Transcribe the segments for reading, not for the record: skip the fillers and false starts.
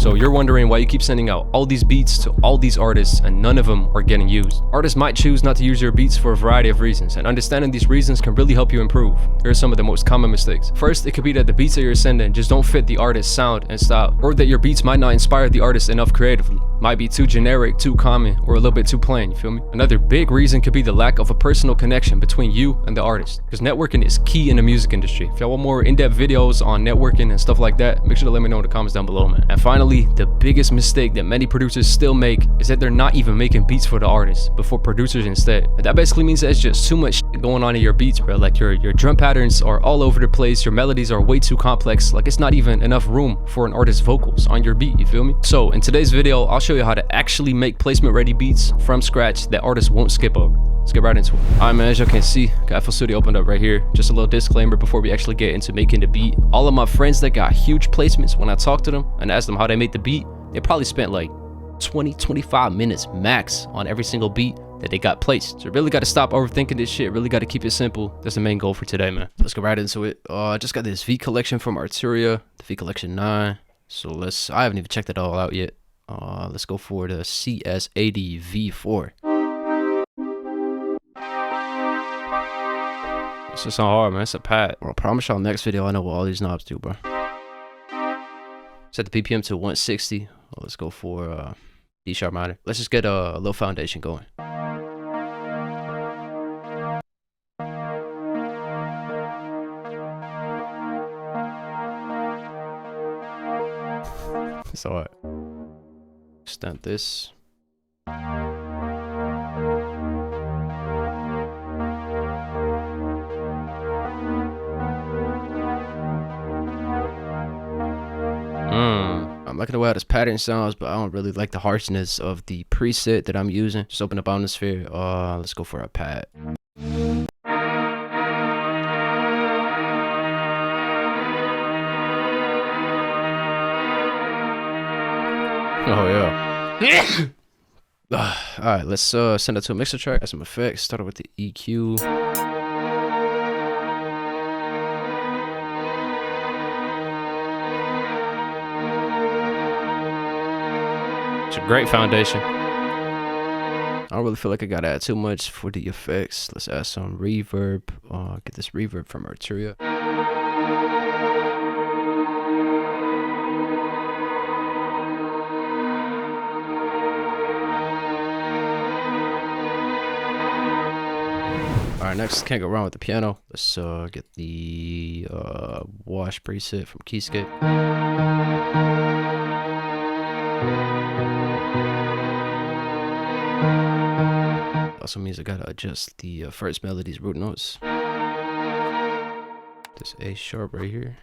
So you're wondering why you keep sending out all these beats to all these artists and none of them are getting used. Artists might choose not to use your beats for a variety of reasons, and understanding these reasons can really help you improve. Here are some of the most common mistakes. First, it could be that the beats that you're sending just don't fit the artist's sound and style, or that your beats might not inspire the artist enough creatively. Might be too generic, too common, or a little bit too plain, you feel me? Another big reason could be the lack of a personal connection between you and the artist, because networking is key in the music industry. If y'all want more in-depth videos on networking and stuff like that, make sure to let me know in the comments down below, man. And finally, the biggest mistake that many producers still make is that they're not even making beats for the artist, but for producers instead. And that basically means that it's just too much shit going on in your beats, bro. Like your drum patterns are all over the place, your melodies are way too complex, like it's not even enough room for an artist's vocals on your beat, you feel me? So in today's video, I'll show you how to actually make placement ready beats from scratch that artists won't skip over. Let's get right into it. Alright, man, as y'all can see, got FL Studio opened up right here. Just a little disclaimer before we actually get into making the beat. All of my friends that got huge placements, when I talked to them and asked them how they made the beat, they probably spent like 20-25 minutes max on every single beat that they got placed. So really got to stop overthinking this shit, really got to keep it simple. That's the main goal for today, man. Let's go right into it. I just got this V collection from Arturia, the V collection 9. So I haven't even checked it all out yet. Let's go for the CS80 V4. This is not hard, man. It's a pad. Bro, I promise y'all next video I know what all these knobs do, bro. Set the BPM to 160. Let's go for D sharp minor. Let's just get a little foundation going. It's alright. Extend this. I'm liking the way how this pattern sounds, but I don't really like the harshness of the preset that I'm using. Just open up Omnisphere. Let's go for a pad. Oh yeah. Alright, let's send it to a mixer track. Add some effects. Started with the EQ. It's a great foundation. I don't really feel like I gotta add too much for the effects. Let's add some reverb. Get this reverb from Arturia. Alright, next, can't go wrong with the piano. Let's get the wash preset from Keyscape. Also means I gotta adjust the first melody's root notes. This A sharp right here.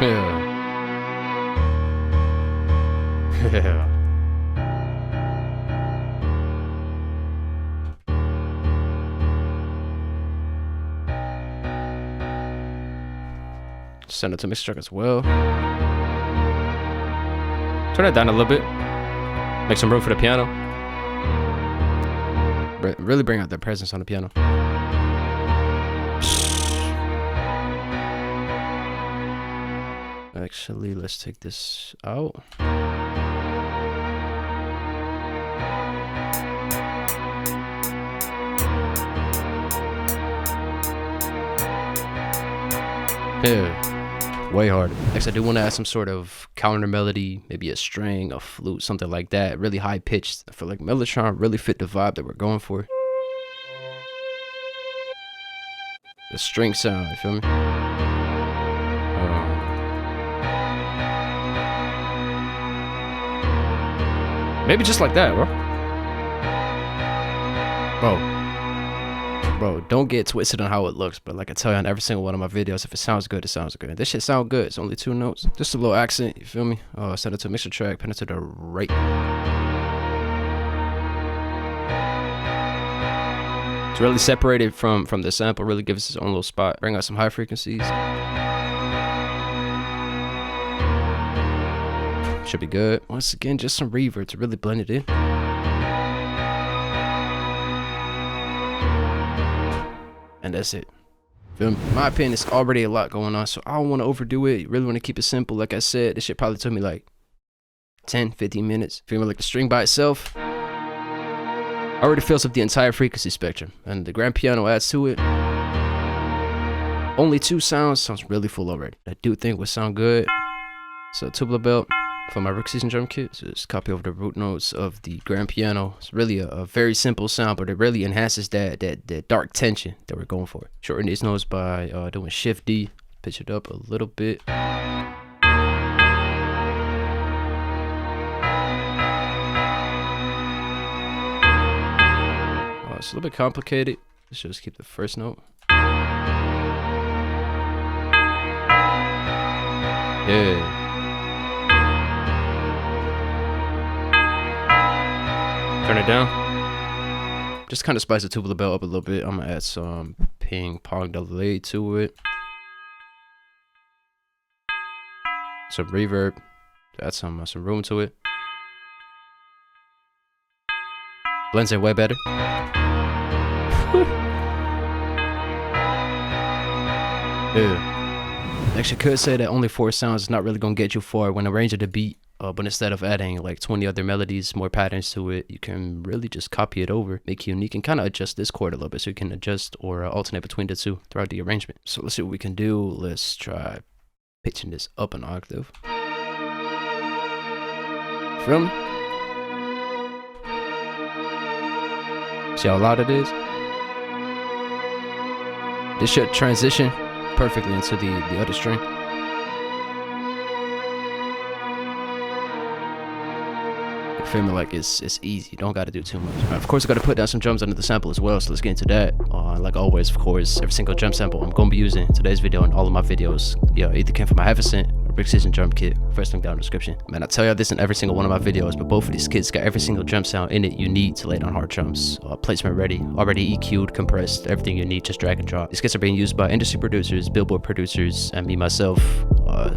Yeah. Yeah. Send it to mixer track as well. Turn it down a little bit. Make some room for the piano. Really bring out their presence on the piano. Actually, let's take this out. Yeah, way harder. Next, I do want to add some sort of counter melody, maybe a string, a flute, something like that. Really high pitched. I feel like Mellotron really fit the vibe that we're going for. The string sound, you feel me? Maybe just like that, bro. Bro, don't get twisted on how it looks, but like I tell you on every single one of my videos, if it sounds good, it sounds good. This shit sound good. It's only 2 notes. Just a little accent, you feel me? Set it to a mixer track, pen it to the right. To really separate it from the sample, really give us its own little spot. Bring out some high frequencies. Should be good. Once again, just some reverb to really blend it in. And that's it. Feel me? In my opinion, it's already a lot going on, so I don't want to overdo it. You really want to keep it simple. Like I said, this shit probably took me like 10, 15 minutes. Feel me? Like the string by itself already fills up the entire frequency spectrum, and the grand piano adds to it. Only 2 sounds really full already. I do think would sound good. So tubular belt for my rook season drum kit. So just copy over the root notes of the grand piano. It's really a very simple sound, but it really enhances that dark tension that we're going for. Shorten these notes by doing Shift D. Pitch it up a little bit. It's a little bit complicated. Let's just keep the first note. Yeah. Turn it down. Just kind of spice the tubular belt up a little bit. I'm gonna add some ping pong delay to it. Some reverb. Add some room to it. Blends in way better. Yeah. Actually, could say that only 4 sounds is not really gonna get you far when arranging the beat. But instead of adding like 20 other melodies, more patterns to it, you can really just copy it over, make it unique, and kind of adjust this chord a little bit so you can adjust or alternate between the two throughout the arrangement. So let's see what we can do. Let's try pitching this up an octave. Feel me? See how loud it is? This should transition perfectly into the other string. Feel me? Like it's easy. You don't got to do too much. Of course, I got to put down some drums under the sample as well. So let's get into that. Like always, of course, every single drum sample I'm gonna be using in today's video and all of my videos, either came from my half a cent or Precision Drum Kit. First link down in the description. Man, I tell y'all this in every single one of my videos, but both of these kits got every single drum sound in it you need to lay down hard drums. Placement ready, already EQ'd, compressed, everything you need, just drag and drop. These kits are being used by industry producers, billboard producers, and me myself.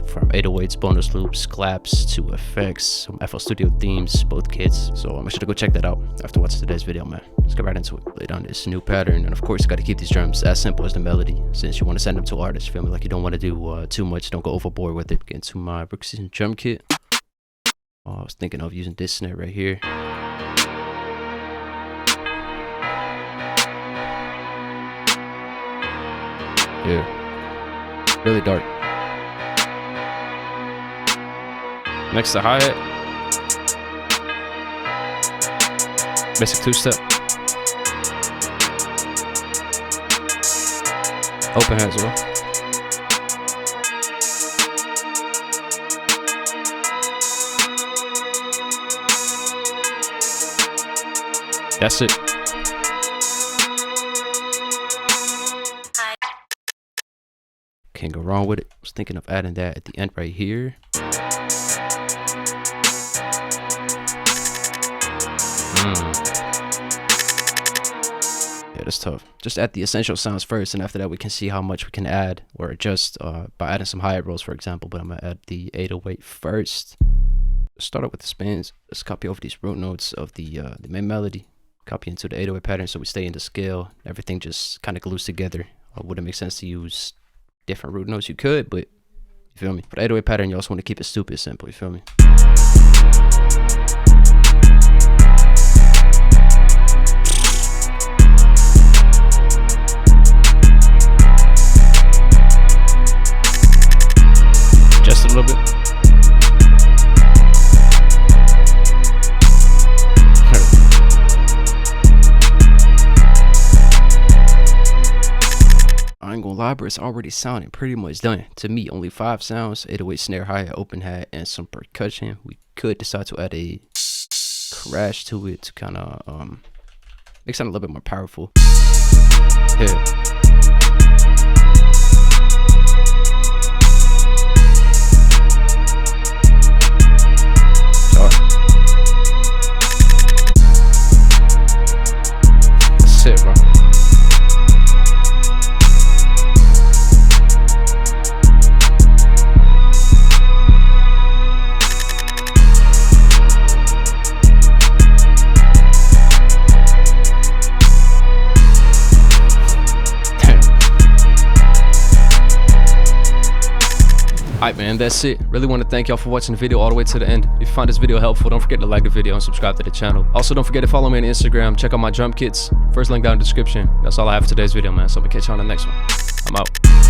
From 808s, bonus loops, claps to effects, some FL Studio themes, both kits. So make sure to go check that out after watching today's video, man. Let's get right into it. Lay down this new pattern, and of course, you got to keep these drums as simple as the melody, since you want to send them to artists. Feel me? Like you don't want to do too much. Don't go overboard with it. Get into my Precision Drum Kit. I was thinking of using this snare right here. Yeah, really dark. Next to hi-hat, basic 2-step, open hat as well. That's it. Can't go wrong with it. I was thinking of adding that at the end right here. Yeah, that's tough. Just add the essential sounds first, and after that we can see how much we can add or adjust by adding some hi-hat rolls, for example. But I'm gonna add the 808 first. Let's start out with the spins. Let's copy over these root notes of the main melody. Copy into the 808 pattern so we stay in the scale. Everything just kind of glues together. Would it make sense to use different root notes? You could, but you feel me? For the 808 pattern, you also want to keep it stupid simple. You feel me? Just a little bit. I ain't gonna lie, but it's already sounding pretty much done. To me, only 5 sounds: 808 snare, hi-hat, open hat, and some percussion. We could decide to add a crash to it to kind of make it sound a little bit more powerful. Yeah. That's it, bro. Alright man, that's it. Really want to thank y'all for watching the video all the way to the end. If you found this video helpful, don't forget to like the video and subscribe to the channel. Also, don't forget to follow me on Instagram. Check out my drum kits. First link down in the description. That's all I have for today's video, man. So I'm gonna catch you on the next one. I'm out.